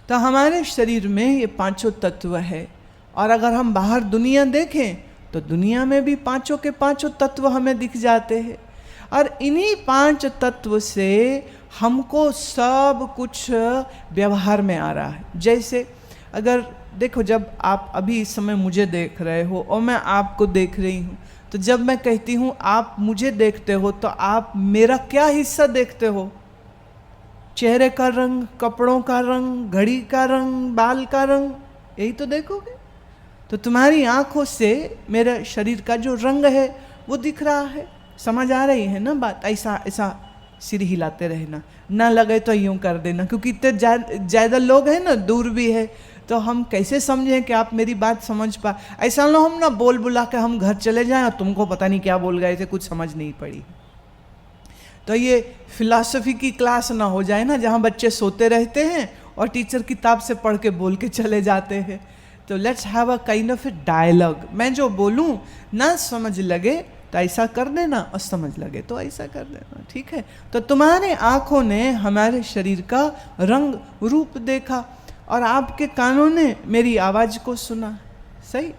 तो हमारे शरीर में ये पांचों तत्व है, और अगर हम बाहर दुनिया देखें तो दुनिया में भी पांचों के पांचों तत्व हमें दिख जाते हैं। और इन्हीं पांच तत्व से हमको सब कुछ व्यवहार में आ रहा है। जैसे अगर देखो, जब आप अभी इस समय मुझे देख रहे हो और मैं आपको देख रही हूँ, तो जब मैं कहती हूँ आप मुझे देखते हो, तो आप मेरा क्या हिस्सा देखते हो? चेहरे का रंग, कपड़ों का रंग, घड़ी का रंग, बाल का रंग, यही तो देखोगे। तो तुम्हारी आंखों से मेरे शरीर का जो रंग है वो दिख रहा है। समझ आ रही है ना बात? ऐसा ऐसा सिर हिलाते रहना, ना लगे तो यूं कर देना, क्योंकि इतने ज़्यादा लोग हैं ना, दूर भी है, तो हम कैसे समझें कि आप मेरी बात समझ पा। ऐसा ना हम ना बोल बुला के हम घर चले जाएं और तुमको पता नहीं क्या बोल गए थे, कुछ समझ नहीं पड़ी। तो ये फिलॉसफी की क्लास ना हो जाए ना, जहाँ बच्चे सोते रहते हैं और टीचर किताब से पढ़ के बोल के चले जाते हैं। तो let's have a kind of a dialogue. मैं जो बोलूँ ना समझ लगे तो ऐसा कर देना, और समझ लगे तो ऐसा कर देना, ठीक है? तो तुम्हारे आँखों ने हमारे शरीर का रंग रूप देखा, और आपके कानों ने मेरी आवाज़ को सुना, सही?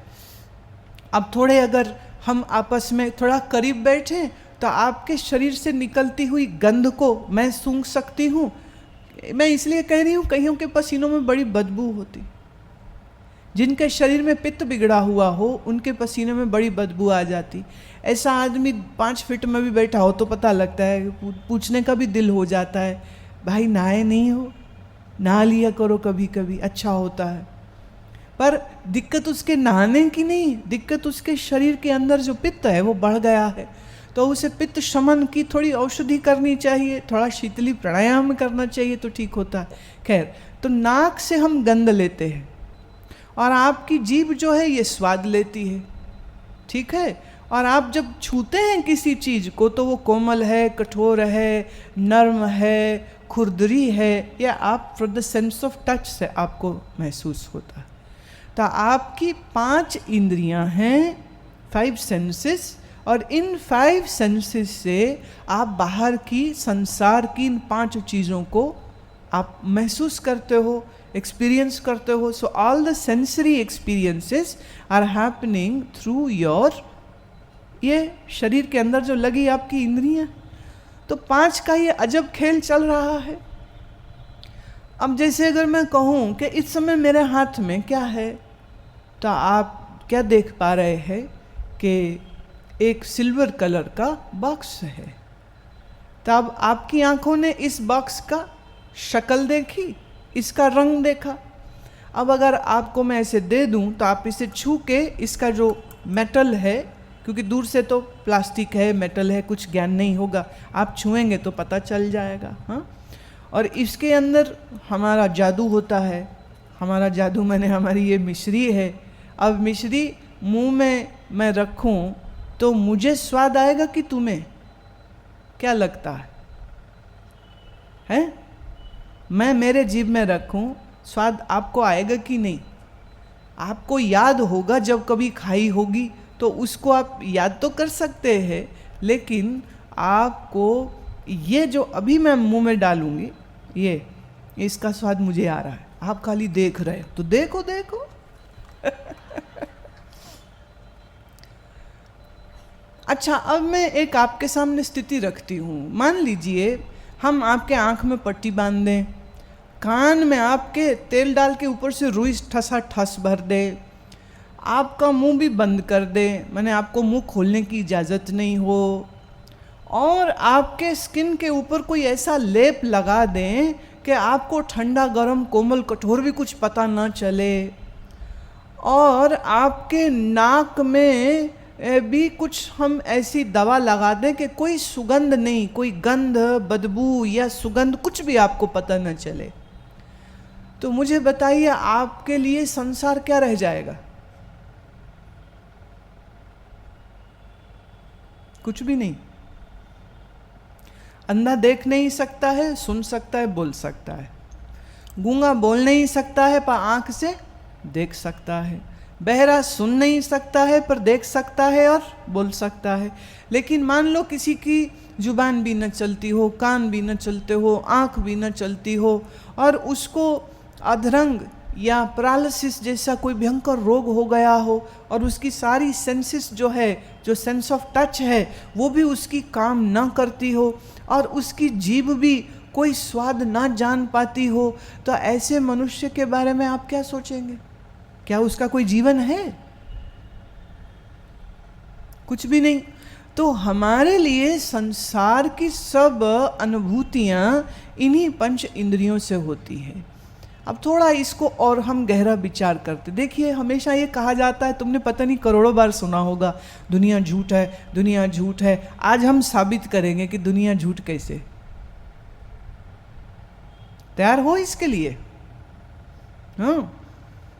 अब थोड़े अगर हम आपस में थोड़ा करीब बैठें तो आपके शरीर से निकलती हुई गंध को मैं सूंघ सकती हूँ। मैं इसलिए कह रही हूँ, कईयों के पसीनों में बड़ी बदबू होती, जिनके शरीर में पित्त बिगड़ा हुआ हो उनके पसीने में बड़ी बदबू आ जाती। ऐसा आदमी 5 फीट में भी बैठा हो तो पता लगता है, पूछने का भी दिल हो जाता है, भाई नहाए नहीं हो? नहा लिया करो कभी कभी, अच्छा होता है। पर दिक्कत उसके नहाने की नहीं, दिक्कत उसके शरीर के अंदर जो पित्त है वो बढ़ गया है। तो उसे पित्त शमन की थोड़ी औषधि करनी चाहिए, थोड़ा शीतली प्राणायाम करना चाहिए तो ठीक होता है। खैर, तो नाक से हम गंध लेते हैं, और आपकी जीभ जो है ये स्वाद लेती है, ठीक है? और आप जब छूते हैं किसी चीज़ को तो वो कोमल है, कठोर है, नर्म है, खुरदरी है, या आप from the sense of touch से आपको महसूस होता है। तो आपकी 5 इंद्रियां हैं, 5 सेंसेस, और इन 5 सेंसेस से आप बाहर की संसार की इन 5 चीज़ों को आप महसूस करते हो, एक्सपीरियंस करते हो। So all the sensory experiences are happening through your, ये शरीर के अंदर जो लगी आपकी इंद्रियां। तो 5 का ये अजब खेल चल रहा है। अब जैसे अगर मैं कहूँ कि इस समय मेरे हाथ में क्या है, तो आप क्या देख पा रहे हैं कि एक सिल्वर कलर का बॉक्स है। तो अब आपकी आंखों ने इस बॉक्स का शक्ल देखी, इसका रंग देखा। अब अगर आपको मैं ऐसे दे दूं तो आप इसे छू के इसका जो मेटल है, क्योंकि दूर से तो प्लास्टिक है, मेटल है, कुछ ज्ञान नहीं होगा, आप छुएंगे तो पता चल जाएगा। हाँ, और इसके अंदर हमारा जादू होता है। हमारा जादू माने हमारी ये मिश्री है। अब मिश्री मुंह में मैं रखूं तो मुझे स्वाद आएगा कि तुम्हें? क्या लगता है? हैं? मैं मेरे जीभ में रखूं, स्वाद आपको आएगा कि नहीं? आपको याद होगा, जब कभी खाई होगी तो उसको आप याद तो कर सकते हैं, लेकिन आपको ये जो अभी मैं मुंह में डालूंगी, ये इसका स्वाद मुझे आ रहा है, आप खाली देख रहे हो, तो देखो देखो। अच्छा, अब मैं एक आपके सामने स्थिति रखती हूँ। मान लीजिए हम आपके आँख में पट्टी बांध दें, कान में आपके तेल डाल के ऊपर से रुई ठसा ठस भर दे, आपका मुंह भी बंद कर दे, माने आपको मुंह खोलने की इजाज़त नहीं हो, और आपके स्किन के ऊपर कोई ऐसा लेप लगा दें कि आपको ठंडा गरम कोमल कठोर भी कुछ पता ना चले, और आपके नाक में भी कुछ हम ऐसी दवा लगा दें कि कोई सुगंध नहीं, कोई गंध, बदबू या सुगंध कुछ भी आपको पता न चले। तो मुझे बताइए, आपके लिए संसार क्या रह जाएगा? कुछ भी नहीं। अंधा देख नहीं सकता है, सुन सकता है, बोल सकता है। गूंगा बोल नहीं सकता है, पर आंख से देख सकता है। बहरा सुन नहीं सकता है, पर देख सकता है और बोल सकता है। लेकिन मान लो किसी की जुबान भी न चलती हो, कान भी न चलते हो, आँख भी न चलती हो, और उसको अधरंग या पैरालिसिस जैसा कोई भयंकर रोग हो गया हो और उसकी सारी सेंसेस जो है, जो सेंस ऑफ टच है, वो भी उसकी काम ना करती हो और उसकी जीभ भी कोई स्वाद ना जान पाती हो, तो ऐसे मनुष्य के बारे में आप क्या सोचेंगे? क्या उसका कोई जीवन है? कुछ भी नहीं। तो हमारे लिए संसार की सब अनुभूतियाँ इन्हीं पंच इंद्रियों से होती है। अब थोड़ा इसको और हम गहरा विचार करते। देखिए, हमेशा ये कहा जाता है, तुमने पता नहीं करोड़ों बार सुना होगा, दुनिया झूठ है, दुनिया झूठ है। आज हम साबित करेंगे कि दुनिया झूठ कैसे। तैयार हो इसके लिए? हाँ,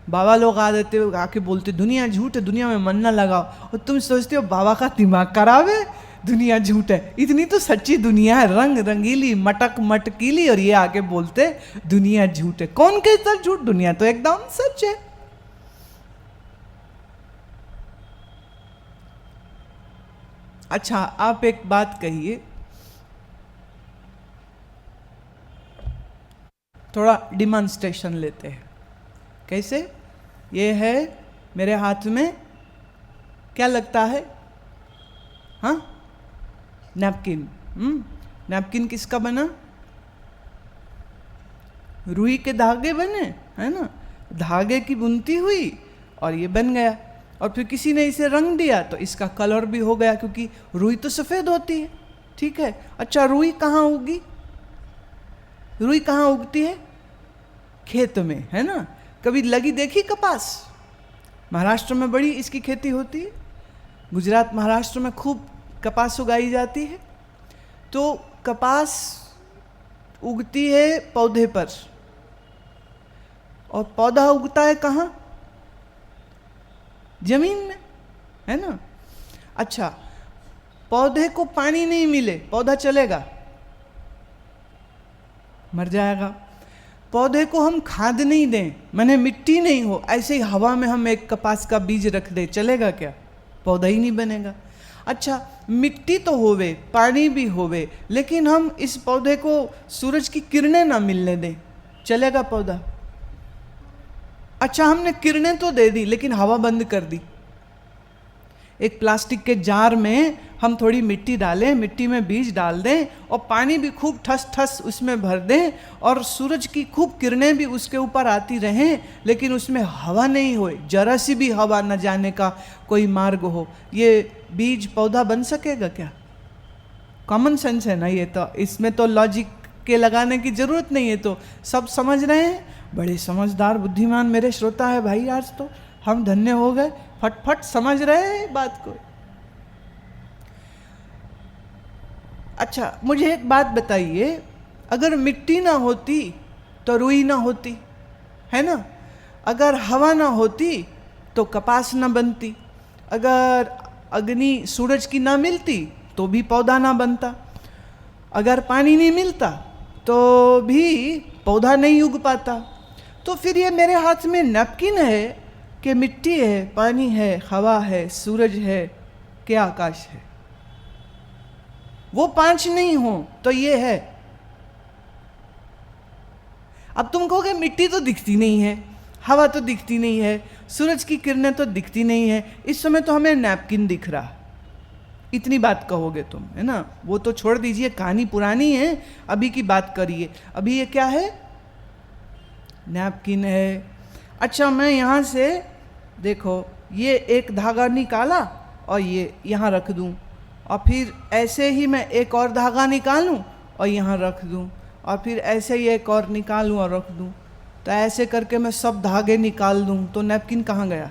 बाबा लोग आके बोलते दुनिया झूठ है, दुनिया में मन ना लगाओ, और तुम सोचते हो बाबा का दिमाग खराब है, दुनिया झूठ है। इतनी तो सच्ची दुनिया है, रंग रंगीली, मटक मटकीली, और ये आके बोलते दुनिया झूठ है। कौन कहता झूठ? दुनिया तो एकदम सच है। अच्छा, आप एक बात कहिए, थोड़ा डिमॉन्स्ट्रेशन लेते हैं। कैसे? ये है मेरे हाथ में, क्या लगता है? हाँ, नैपकिन। नैपकिन किसका बना? रुई के धागे बने, है ना? धागे की बुनती हुई और ये बन गया, और फिर किसी ने इसे रंग दिया तो इसका कलर भी हो गया, क्योंकि रुई तो सफ़ेद होती है। ठीक है। अच्छा, रुई कहाँ उगी? रुई कहाँ उगती है? खेत में, है ना? कभी लगी देखी कपास? महाराष्ट्र में बड़ी इसकी खेती होती है। गुजरात, महाराष्ट्र में खूब कपास उगाई जाती है। तो कपास उगती है पौधे पर, और पौधा उगता है कहाँ? जमीन में, है ना? अच्छा, पौधे को पानी नहीं मिले, पौधा चलेगा? मर जाएगा। पौधे को हम खाद नहीं दें, माने मिट्टी नहीं हो, ऐसे ही हवा में हम एक कपास का बीज रख दें, चलेगा क्या? पौधा ही नहीं बनेगा। अच्छा, मिट्टी तो होवे, पानी भी होवे, लेकिन हम इस पौधे को सूरज की किरणें ना मिलने दें, चलेगा पौधा? अच्छा, हमने किरणें तो दे दी लेकिन हवा बंद कर दी। एक प्लास्टिक के जार में हम थोड़ी मिट्टी डालें, मिट्टी में बीज डाल दें, और पानी भी खूब ठस ठस उसमें भर दें, और सूरज की खूब किरणें भी उसके ऊपर आती रहें, लेकिन उसमें हवा नहीं हो, जरा सी भी हवा न जाने का कोई मार्ग हो, ये बीज पौधा बन सकेगा क्या? कॉमन सेंस है ना ये तो, इसमें तो लॉजिक के लगाने की जरूरत नहीं है। तो सब समझ रहे हैं? बड़े समझदार बुद्धिमान मेरे श्रोता है भाई, आज तो हम धन्य हो गए, फटफट समझ रहे हैं बात को। अच्छा, मुझे एक बात बताइए, अगर मिट्टी ना होती तो रुई ना होती, है ना? अगर हवा ना होती तो कपास ना बनती, अगर अग्नि सूरज की ना मिलती तो भी पौधा ना बनता, अगर पानी नहीं मिलता तो भी पौधा नहीं उग पाता। तो फिर ये मेरे हाथ में नैपकिन है कि मिट्टी है, पानी है, हवा है, सूरज है, क्या आकाश है? वो पांच नहीं हो तो ये है। अब तुम कहोगे मिट्टी तो दिखती नहीं है, हवा तो दिखती नहीं है, सूरज की किरणें तो दिखती नहीं है, इस समय तो हमें नैपकिन दिख रहा, इतनी बात कहोगे तुम, है ना? वो तो छोड़ दीजिए, कहानी पुरानी है, अभी की बात करिए। अभी ये क्या है? नैपकिन है। अच्छा, मैं यहाँ से देखो, ये एक धागा निकाला और ये यहाँ रख दूँ, और फिर ऐसे ही मैं एक और धागा निकालूँ और यहाँ रख दूँ, और फिर ऐसे ही एक और निकालूँ और रख दूँ, तो ऐसे करके मैं सब धागे निकाल दूँ, तो नैपकिन कहाँ गया?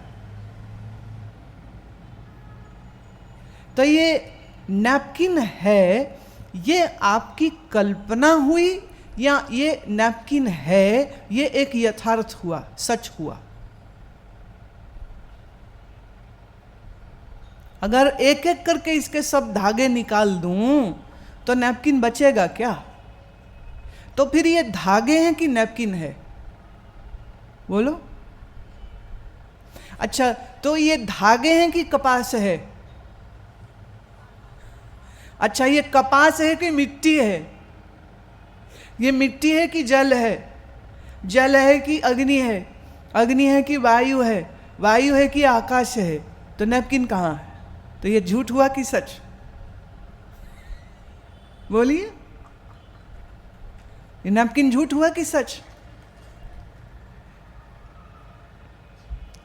तो ये नैपकिन है, ये आपकी कल्पना हुई या ये नैपकिन है, ये एक यथार्थ हुआ, सच हुआ? अगर एक एक करके इसके सब धागे निकाल दूं तो नैपकिन बचेगा क्या? तो फिर ये धागे हैं कि नैपकिन है? बोलो। अच्छा, तो ये धागे हैं कि कपास है? अच्छा, ये कपास है कि मिट्टी है? ये मिट्टी है कि जल है? जल है कि अग्नि है, अग्नि है कि वायु है, वायु है कि आकाश है, तो नैपकिन कहाँ है? तो ये झूठ हुआ कि सच? बोलिए, ये नैपकिन झूठ हुआ कि सच?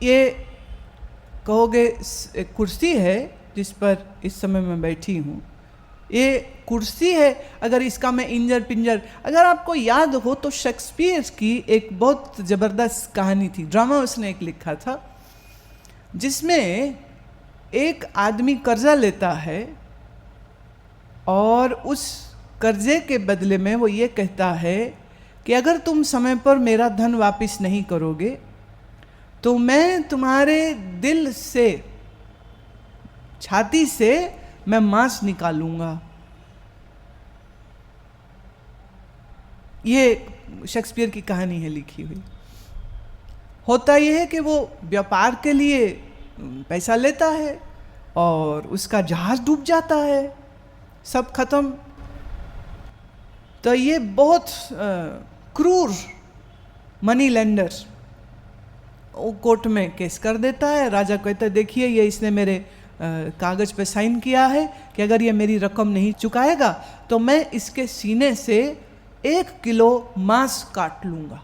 ये कहोगे एक कुर्सी है जिस पर इस समय मैं बैठी हूँ, ये कुर्सी है, अगर इसका मैं इंजर पिंजर, अगर आपको याद हो तो शेक्सपियर की एक बहुत ज़बरदस्त कहानी थी, ड्रामा उसने एक लिखा था, जिसमें एक आदमी कर्जा लेता है और उस कर्जे के बदले में वो ये कहता है कि अगर तुम समय पर मेरा धन वापस नहीं करोगे तो मैं तुम्हारे दिल से, छाती से मैं मांस निकालूंगा। ये शेक्सपियर की कहानी है लिखी हुई। होता यह है कि वो व्यापार के लिए पैसा लेता है और उसका जहाज डूब जाता है, सब खत्म। तो ये बहुत क्रूर मनी लेंडर वो कोर्ट में केस कर देता है। राजा कहता है देखिए ये इसने मेरे कागज पे साइन किया है कि अगर ये मेरी रकम नहीं चुकाएगा तो मैं इसके सीने से 1 किलो मांस काट लूँगा।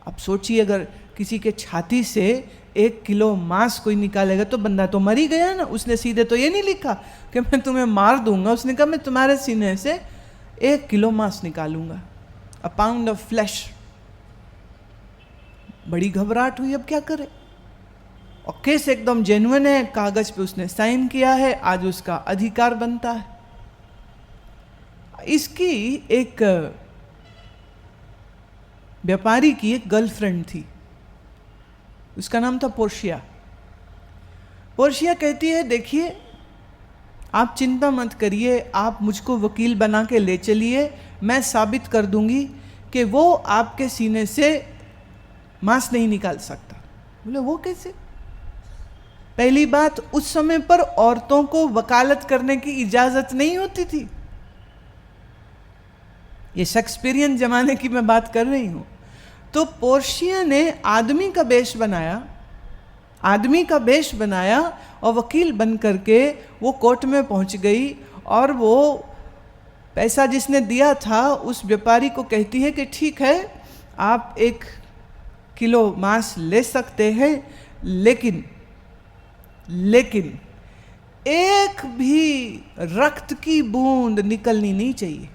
अब सोचिए अगर किसी के छाती से 1 किलो मांस कोई निकालेगा तो बंदा तो मर ही गया ना। उसने सीधे तो ये नहीं लिखा कि मैं तुम्हें मार दूंगा, उसने कहा मैं तुम्हारे सीने से 1 किलो मांस निकालूंगा, अ पाउंड ऑफ फ्लैश। बड़ी घबराहट हुई, अब क्या करे। और केस एकदम जेन्युइन है, कागज पे उसने साइन किया है, आज उसका अधिकार बनता है। इसकी एक व्यापारी की एक गर्लफ्रेंड थी, उसका नाम था पोर्शिया। पोर्शिया कहती है देखिए आप चिंता मत करिए, आप मुझको वकील बना के ले चलिए, मैं साबित कर दूंगी कि वो आपके सीने से मांस नहीं निकाल सकता। बोले वो कैसे? पहली बात, उस समय पर औरतों को वकालत करने की इजाजत नहीं होती थी। ये शेक्सपियरियन जमाने की मैं बात कर रही हूं। तो पोर्शिया ने आदमी का वेश बनाया, आदमी का वेश बनाया और वकील बन करके वो कोर्ट में पहुंच गई और वो पैसा जिसने दिया था उस व्यापारी को कहती है कि ठीक है आप 1 किलो मांस ले सकते हैं, लेकिन एक भी रक्त की बूंद निकलनी नहीं चाहिए,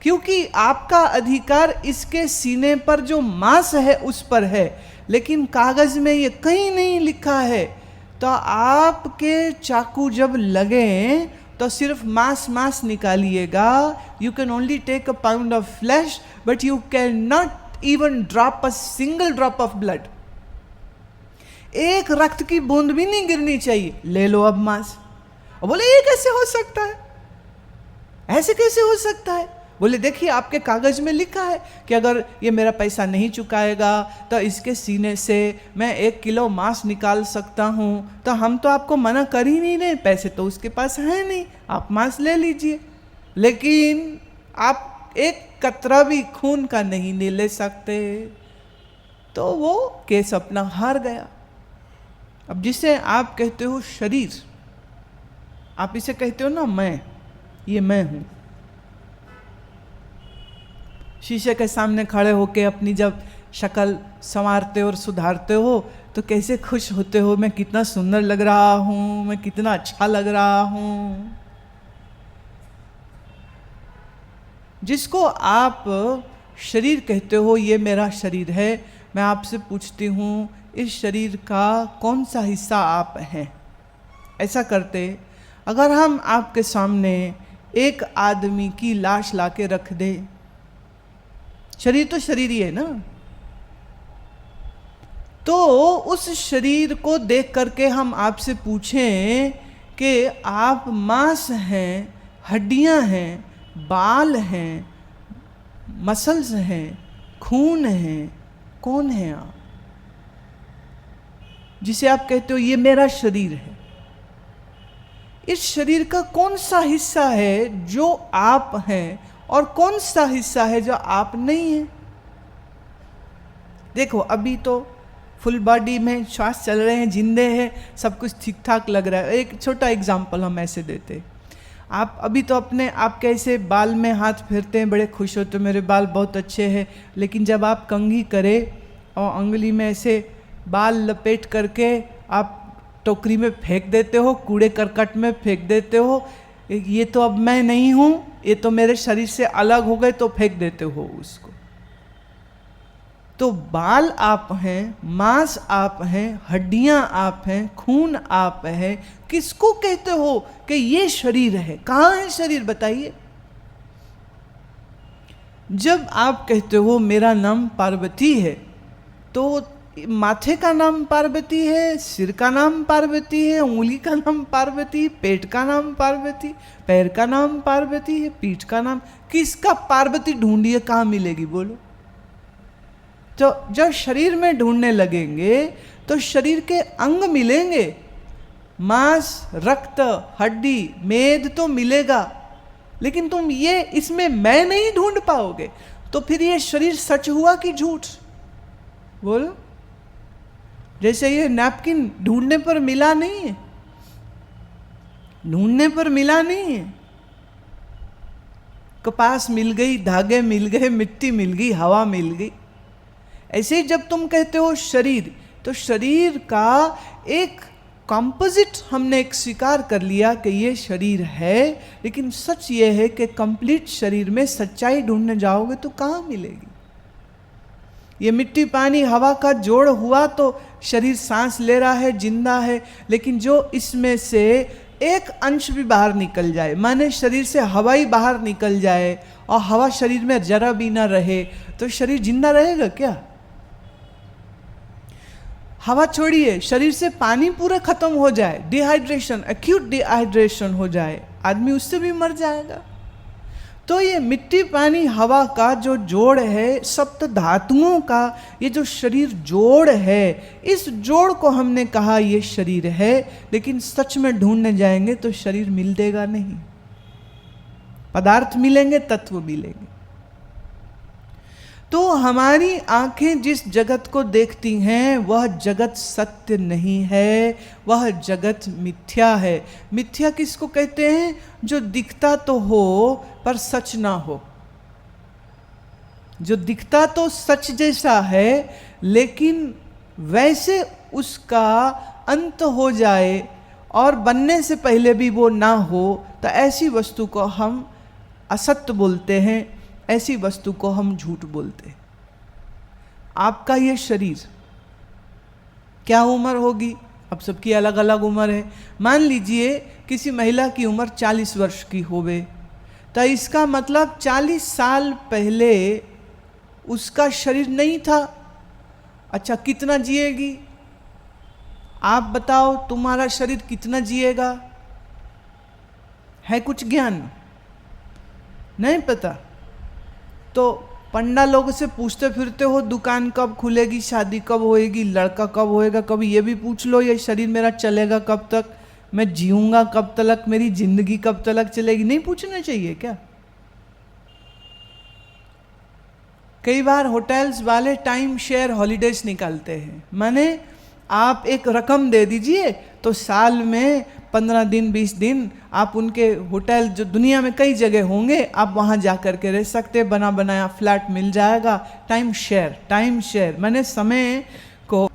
क्योंकि आपका अधिकार इसके सीने पर जो मांस है उस पर है, लेकिन कागज में ये कहीं नहीं लिखा है। तो आपके चाकू जब लगे तो सिर्फ मांस निकालिएगा। You can only take a pound of flesh but you can not even drop a single drop of blood. एक रक्त की बूंद भी नहीं गिरनी चाहिए। ले लो अब मांस। और बोले ये कैसे हो सकता है, ऐसे कैसे हो सकता है? बोले देखिए आपके कागज में लिखा है कि अगर ये मेरा पैसा नहीं चुकाएगा तो इसके सीने से मैं 1 किलो मांस निकाल सकता हूँ। तो हम तो आपको मना कर ही नहीं रहे, पैसे तो उसके पास है नहीं, आप मांस ले लीजिए, लेकिन आप 1 कतरा भी खून का नहीं ले सकते। तो वो केस अपना हार गया। अब जिसे आप कहते हो शरीर, आप इसे कहते हो ना मैं, ये मैं हूं। शीशे के सामने खड़े होके अपनी जब शक्ल संवारते और सुधारते हो तो कैसे खुश होते हो, मैं कितना सुंदर लग रहा हूं, मैं कितना अच्छा लग रहा हूं। जिसको आप शरीर कहते हो, ये मेरा शरीर है। मैं आपसे पूछती हूँ इस शरीर का कौन सा हिस्सा आप हैं? ऐसा करते अगर हम आपके सामने एक आदमी की लाश लाके रख दे, शरीर तो शरीर ही है ना, तो उस शरीर को देख करके हम आपसे पूछें कि आप मांस हैं, हड्डियां हैं, बाल हैं, मसल्स हैं, खून हैं, कौन है आप? जिसे आप कहते हो ये मेरा शरीर है, इस शरीर का कौन सा हिस्सा है जो आप हैं और कौन सा हिस्सा है जो आप नहीं है। देखो अभी तो फुल बॉडी में श्वास चल रहे हैं, जिंदे हैं, सब कुछ ठीक ठाक लग रहा है। एक छोटा एग्जाम्पल हम ऐसे देते, आप अभी तो अपने आप कैसे बाल में हाथ फेरते हैं, बड़े खुश होते, मेरे बाल बहुत अच्छे हैं, लेकिन जब आप कंघी करें और अंगुली में ऐसे बाल लपेट करके आप टोकरी में फेंक देते हो, कूड़े करकट में फेंक देते हो, ये तो अब मैं नहीं हूँ, ये तो मेरे शरीर से अलग हो गए, तो फेंक देते हो उसको। तो बाल आप हैं, मांस आप हैं, हड्डियां आप हैं, खून आप हैं, किसको कहते हो कि ये शरीर है? कहाँ है शरीर बताइए। जब आप कहते हो मेरा नाम पार्वती है, तो माथे का नाम पार्वती है, सिर का नाम पार्वती है, उंगली का नाम पार्वती, पेट का नाम पार्वती, पैर का नाम पार्वती है, पीठ का नाम, किसका पार्वती ढूंढिए, कहाँ मिलेगी बोलो। तो जब शरीर में ढूंढने लगेंगे तो शरीर के अंग मिलेंगे, मांस, रक्त, हड्डी, मेद तो मिलेगा, लेकिन तुम ये इसमें मैं नहीं ढूंढ पाओगे। तो फिर ये शरीर सच हुआ कि झूठ? बोलो। जैसे ये नैपकिन ढूंढने पर मिला नहीं है, ढूंढने पर मिला नहीं है, कपास मिल गई, धागे मिल गए, मिट्टी मिल गई, हवा मिल गई। ऐसे ही जब तुम कहते हो शरीर, तो शरीर का एक कंपोजिट हमने एक स्वीकार कर लिया कि ये शरीर है, लेकिन सच ये है कि कंप्लीट शरीर में सच्चाई ढूंढने जाओगे तो कहाँ मिलेगी। ये मिट्टी पानी हवा का जोड़ हुआ तो शरीर सांस ले रहा है, जिंदा है, लेकिन जो इसमें से एक अंश भी बाहर निकल जाए, माने शरीर से हवा ही बाहर निकल जाए और हवा शरीर में जरा भी ना रहे, तो शरीर जिंदा रहेगा क्या? हवा छोड़िए, शरीर से पानी पूरा खत्म हो जाए, डिहाइड्रेशन, एक्यूट डिहाइड्रेशन हो जाए, आदमी उससे भी मर जाएगा। तो ये मिट्टी पानी हवा का जो जोड़ है, सप्त धातुओं का ये जो शरीर जोड़ है, इस जोड़ को हमने कहा ये शरीर है, लेकिन सच में ढूंढने जाएंगे तो शरीर मिल देगा नहीं। पदार्थ मिलेंगे, तत्व मिलेंगे। तो हमारी आंखें जिस जगत को देखती हैं वह जगत सत्य नहीं है, वह जगत मिथ्या है। मिथ्या किसको कहते हैं? जो दिखता तो हो पर सच ना हो, जो दिखता तो सच जैसा है लेकिन वैसे उसका अंत हो जाए और बनने से पहले भी वो ना हो, तो ऐसी वस्तु को हम असत्य बोलते हैं, ऐसी वस्तु को हम झूठ बोलते हैं। आपका ये शरीर क्या उम्र होगी? अब सबकी अलग अलग उम्र है। मान लीजिए किसी महिला की उम्र 40 वर्ष की होवे, तो इसका मतलब 40 साल पहले उसका शरीर नहीं था। अच्छा, कितना जिएगी? आप बताओ, तुम्हारा शरीर कितना जिएगा? है कुछ ज्ञान? नहीं पता। तो पंडा लोगों से पूछते फिरते हो दुकान कब खुलेगी, शादी कब होएगी, लड़का कब होएगा, कभी ये भी पूछ लो ये शरीर मेरा चलेगा कब तक, मैं जीऊंगा कब तक, मेरी जिंदगी कब तक चलेगी? नहीं पूछना चाहिए क्या? कई बार होटल्स वाले टाइम शेयर हॉलीडेज निकालते हैं, माने आप एक रकम दे दीजिए तो साल में 15 दिन 20 दिन आप उनके होटल, जो दुनिया में कई जगह होंगे, आप वहाँ जा कर के रह सकते, बना बनाया फ्लैट मिल जाएगा। टाइम शेयर माने समय को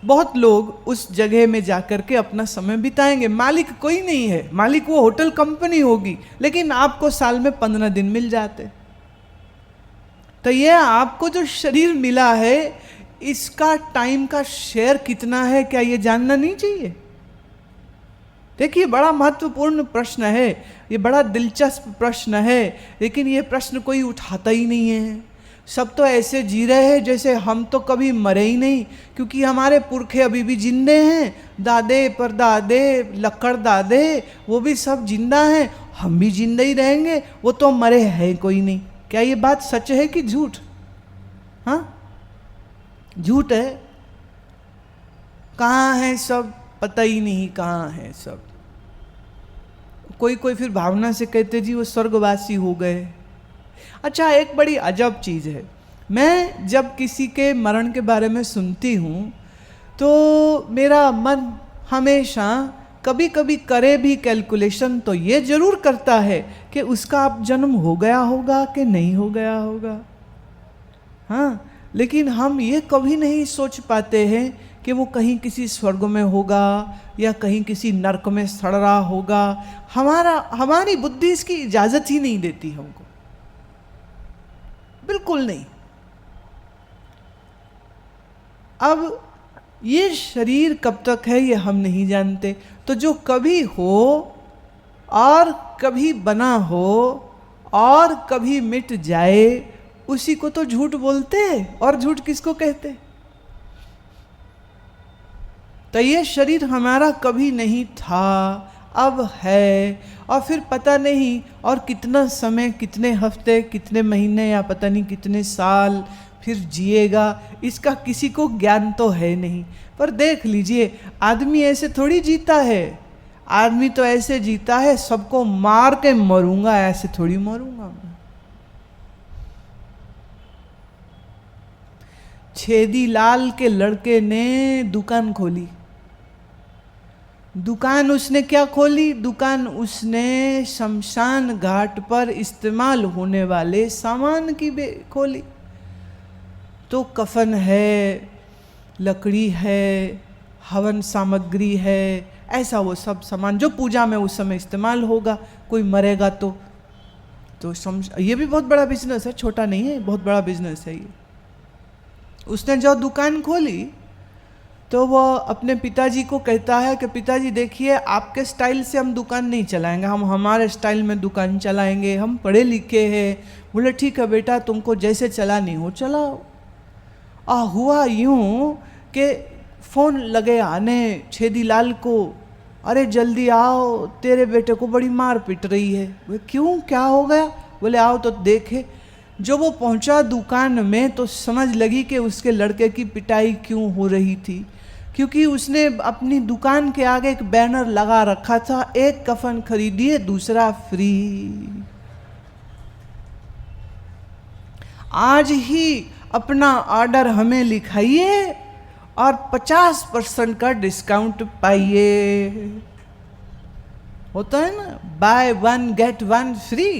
बहुत लोग उस जगह में जा कर के अपना समय बिताएंगे। मालिक कोई नहीं है, मालिक वो होटल कंपनी होगी, लेकिन आपको साल में 15 दिन मिल जाते। तो ये आपको जो शरीर मिला है, इसका टाइम का शेयर कितना है, क्या ये जानना नहीं चाहिए? देखिए, बड़ा महत्वपूर्ण प्रश्न है, ये बड़ा दिलचस्प प्रश्न है, लेकिन ये प्रश्न कोई उठाता ही नहीं है। सब तो ऐसे जी रहे हैं जैसे हम तो कभी मरे ही नहीं, क्योंकि हमारे पुरखे अभी भी जिंदे हैं, दादे परदादे लक्कड़ दादे वो भी सब जिंदा हैं, हम भी जिंदा ही रहेंगे, वो तो मरे हैं कोई नहीं। क्या ये बात सच है कि झूठ? हाँ, झूठ है। कहाँ है सब? पता ही नहीं कहाँ है सब। कोई कोई फिर भावना से कहते जी वो स्वर्गवासी हो गए, अच्छा, एक बड़ी अजब चीज़ है, मैं जब किसी के मरण के बारे में सुनती हूँ तो मेरा मन हमेशा कभी कभी करे भी कैलकुलेशन तो ये जरूर करता है कि उसका अब जन्म हो गया होगा कि नहीं हो गया होगा। हाँ, लेकिन हम ये कभी नहीं सोच पाते हैं कि वो कहीं किसी स्वर्ग में होगा या कहीं किसी नरक में सड़ रहा होगा। हमारी बुद्धि इसकी इजाज़त ही नहीं देती हमको, बिल्कुल नहीं। अब ये शरीर कब तक है ये हम नहीं जानते, तो जो कभी हो और कभी बना हो और कभी मिट जाए उसी को तो झूठ बोलते हैं। और झूठ किसको कहते? तो ये शरीर हमारा कभी नहीं था, अब है, और फिर पता नहीं और कितना समय, कितने हफ्ते, कितने महीने या पता नहीं कितने साल फिर जिएगा, इसका किसी को ज्ञान तो है नहीं। पर देख लीजिए, आदमी ऐसे थोड़ी जीता है। आदमी तो ऐसे जीता है, सबको मार के मरूंगा, ऐसे थोड़ी मरूंगा मैं। छेदी लाल के लड़के ने दुकान खोली। दुकान उसने क्या खोली? दुकान उसने शमशान घाट पर इस्तेमाल होने वाले सामान की खोली। तो कफन है, लकड़ी है, हवन सामग्री है, ऐसा वो सब सामान जो पूजा में उस समय इस्तेमाल होगा। कोई मरेगा तो ये भी बहुत बड़ा बिजनेस है, छोटा नहीं है, बहुत बड़ा बिजनेस है ये। उसने जो दुकान खोली तो वो अपने पिताजी को कहता है कि पिताजी देखिए, आपके स्टाइल से हम दुकान नहीं चलाएंगे, हम हमारे स्टाइल में दुकान चलाएंगे, हम पढ़े लिखे हैं। बोले ठीक है बेटा, तुमको जैसे चलानी हो चलाओ। हुआ यूँ कि फ़ोन लगे आने छेदी लाल को, अरे जल्दी आओ, तेरे बेटे को बड़ी मार पिट रही है। बोले क्यों, क्या हो गया? बोले आओ तो देखे। जो वो पहुंचा दुकान में तो समझ लगी कि उसके लड़के की पिटाई क्यों हो रही थी, क्योंकि उसने अपनी दुकान के आगे एक बैनर लगा रखा था, एक कफन खरीदिए दूसरा फ्री। आज ही अपना ऑर्डर हमें लिखाइए और 50% का डिस्काउंट पाइए। होता है ना, by one get one free.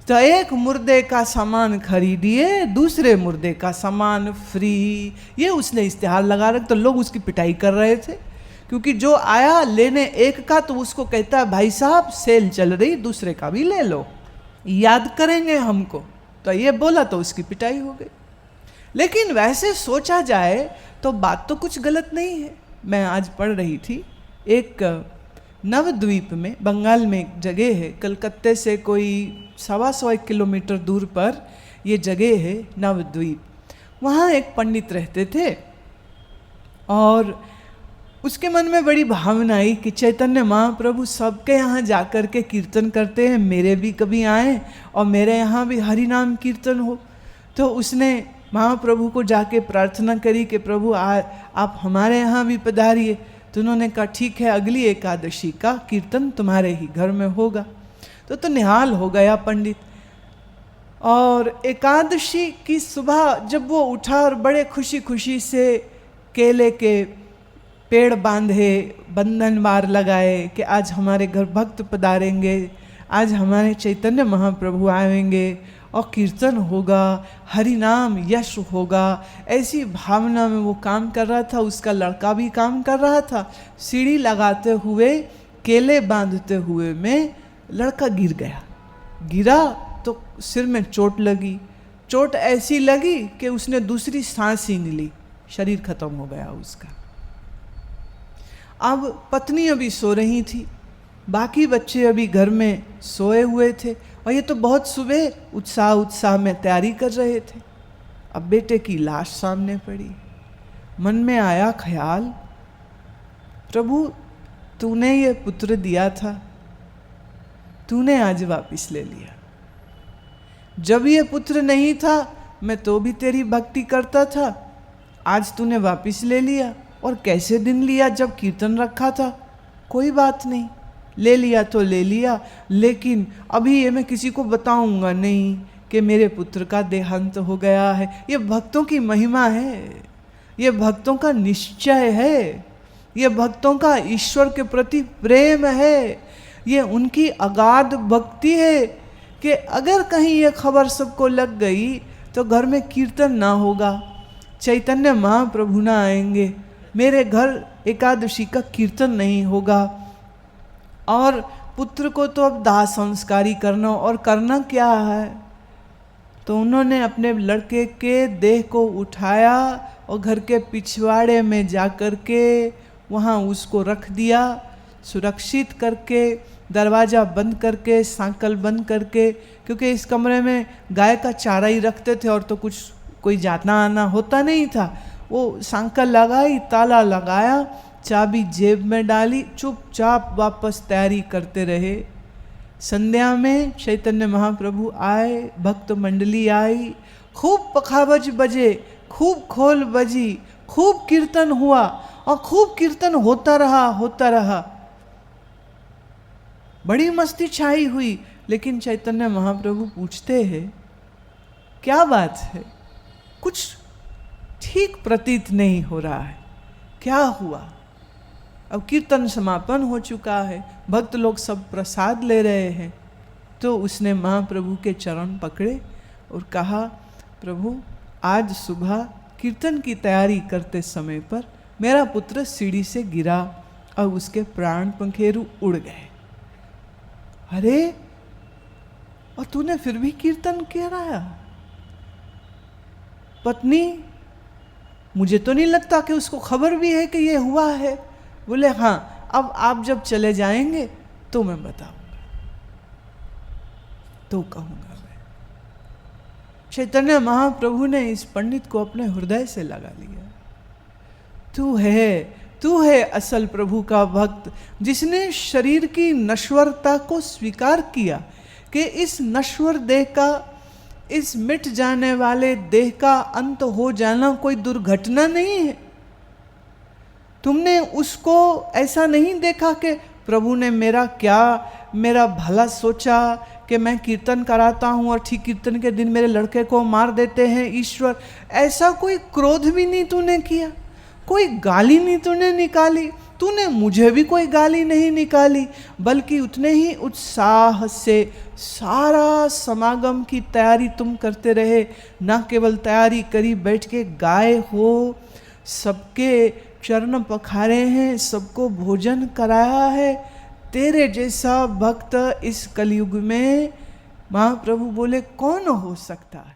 तो एक मुर्दे का सामान खरीदिए, दूसरे मुर्दे का सामान फ्री। ये उसने इश्तिहार लगा रखा, तो लोग उसकी पिटाई कर रहे थे, क्योंकि जो आया लेने एक का तो उसको कहता है भाई साहब सेल चल रही, दूसरे का भी ले लो, याद करेंगे हमको। तो ये बोला तो उसकी पिटाई हो गई। लेकिन वैसे सोचा जाए तो बात तो कुछ गलत नहीं है। मैं आज पढ़ रही थी, एक नवद्वीप में, बंगाल में एक जगह है, कलकत्ते से कोई 125 किलोमीटर दूर पर ये जगह है नवद्वीप। वहाँ एक पंडित रहते थे और उसके मन में बड़ी भावना आई कि चैतन्य महाप्रभु सबके यहाँ जाकर के कीर्तन करते हैं, मेरे भी कभी आए और मेरे यहाँ भी हरि नाम कीर्तन हो। तो उसने महाप्रभु को जाके प्रार्थना करी कि प्रभु आप हमारे यहाँ भी पधारिए। तो उन्होंने कहा ठीक है, अगली एकादशी का कीर्तन तुम्हारे ही घर में होगा। तो निहाल हो गया पंडित। और एकादशी की सुबह जब वो उठा और बड़े खुशी खुशी से केले के पेड़ बांधे, बंधन बार लगाए कि आज हमारे घर भक्त पधारेंगे, आज हमारे चैतन्य महाप्रभु आएंगे और कीर्तन होगा, हरि नाम यश होगा, ऐसी भावना में वो काम कर रहा था। उसका लड़का भी काम कर रहा था। सीढ़ी लगाते हुए, केले बांधते हुए में लड़का गिर गया। गिरा तो सिर में चोट लगी। चोट ऐसी लगी कि उसने दूसरी सांस ही नहीं ली, शरीर खत्म हो गया उसका। अब पत्नी अभी सो रही थी, बाकी बच्चे अभी घर में सोए हुए थे और ये तो बहुत सुबह उत्साह में तैयारी कर रहे थे। अब बेटे की लाश सामने पड़ी। मन में आया ख्याल, प्रभु तूने ये पुत्र दिया था, तूने आज वापस ले लिया। जब ये पुत्र नहीं था मैं तो भी तेरी भक्ति करता था, आज तूने वापस ले लिया। और कैसे दिन लिया, जब कीर्तन रखा था। कोई बात नहीं, ले लिया तो ले लिया, लेकिन अभी ये मैं किसी को बताऊंगा नहीं कि मेरे पुत्र का देहांत हो गया है। ये भक्तों की महिमा है, ये भक्तों का निश्चय है, ये भक्तों का ईश्वर के प्रति प्रेम है, ये उनकी अगाध भक्ति है कि अगर कहीं ये खबर सबको लग गई तो घर में कीर्तन ना होगा, चैतन्य महाप्रभु ना आएंगे, मेरे घर एकादशी का कीर्तन नहीं होगा। और पुत्र को तो अब दाह संस्कारी करना, और करना क्या है, तो उन्होंने अपने लड़के के देह को उठाया और घर के पिछवाड़े में जा कर के वहाँ उसको रख दिया, सुरक्षित करके, दरवाज़ा बंद करके, सांकल बंद करके, क्योंकि इस कमरे में गाय का चारा ही रखते थे और तो कुछ कोई जाना आना होता नहीं था। वो सांकल लगाई, ताला लगाया, चाबी जेब में डाली, चुपचाप वापस तैयारी करते रहे। संध्या में चैतन्य महाप्रभु आए, भक्त मंडली आई, खूब पखावज बजे, खूब खोल बजी, खूब कीर्तन हुआ और खूब कीर्तन होता रहा। बड़ी मस्ती छाई हुई। लेकिन चैतन्य महाप्रभु पूछते हैं, क्या बात है, कुछ ठीक प्रतीत नहीं हो रहा है, क्या हुआ? अब कीर्तन समापन हो चुका है, भक्त लोग सब प्रसाद ले रहे हैं। तो उसने महाप्रभु के चरण पकड़े और कहा, प्रभु आज सुबह कीर्तन की तैयारी करते समय पर मेरा पुत्र सीढ़ी से गिरा और उसके प्राण पंखेरु उड़ गए। अरे, और तूने फिर भी कीर्तन किया? पत्नी, मुझे तो नहीं लगता कि उसको खबर भी है कि ये हुआ है। बोले, हाँ, अब आप जब चले जाएंगे तो मैं बताऊंगा, तो कहूंगा मैं। चैतन्य महाप्रभु ने इस पंडित को अपने हृदय से लगा लिया। तू है असल प्रभु का भक्त, जिसने शरीर की नश्वरता को स्वीकार किया कि इस नश्वर देह का, इस मिट जाने वाले देह का अंत हो जाना कोई दुर्घटना नहीं है। तुमने उसको ऐसा नहीं देखा कि प्रभु ने मेरा भला सोचा कि मैं कीर्तन कराता हूँ और ठीक कीर्तन के दिन मेरे लड़के को मार देते हैं ईश्वर। ऐसा कोई क्रोध भी नहीं तूने किया, कोई गाली नहीं तूने निकाली, तूने मुझे भी कोई गाली नहीं निकाली, बल्कि उतने ही उत्साह से सारा समागम की तैयारी तुम करते रहे। ना केवल तैयारी करी, बैठ के गाए हो, सबके चरण पखारे हैं, सबको भोजन कराया है। तेरे जैसा भक्त इस कलयुग में, महाप्रभु बोले, कौन हो सकता है?